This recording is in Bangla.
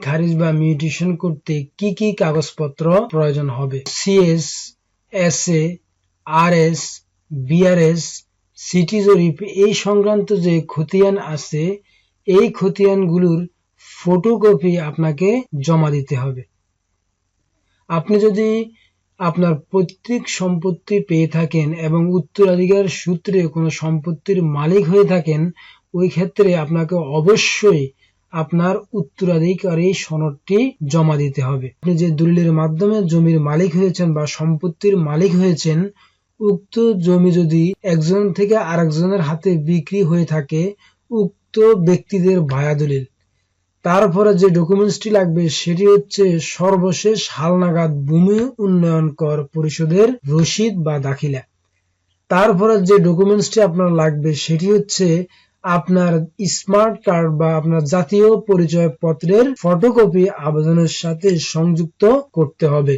খারিজ বা মিউটেশন করতে কি কি কাগজপত্র প্রয়োজন হবে। CS, SA, RS, BRS, city জরিপ এই সংক্রান্ত যে খতিয়ান আছে এই খতিয়ানগুলোর ফটোকপি আপনাকে জমা দিতে হবে। আপনি যদি আপনার পৈতৃক সম্পত্তি পেয়ে থাকেন এবং উত্তরাধিকার সূত্রে কোনো সম্পত্তির মালিক হয়ে থাকেন, ওই ক্ষেত্রে আপনাকে অবশ্যই আপনার উত্তরাধিকারী সনদটি জমা দিতে হবে। আপনি যে দলিলের মাধ্যমে জমির মালিক হয়েছেন বা সম্পত্তির মালিক হয়েছেন, উক্ত জমি যদি একজন থেকে আরেকজনের হাতে বিক্রি হয়ে থাকে, উক্ত ব্যক্তিদের ভায়া দলিল। তারপরে যে ডকুমেন্টসটি লাগবে সেটি হচ্ছে সর্বশেষ হালনাগাদ ভূমি উন্নয়ন কর পরিশোধের রসিদ বা দাখিলা। তারপরে যে ডকুমেন্টসটি আপনার লাগবে সেটি হচ্ছে আপনার স্মার্ট কার্ড বা আপনার জাতীয় পরিচয় পত্রের ফটোকপি আবেদনের সাথে সংযুক্ত করতে হবে।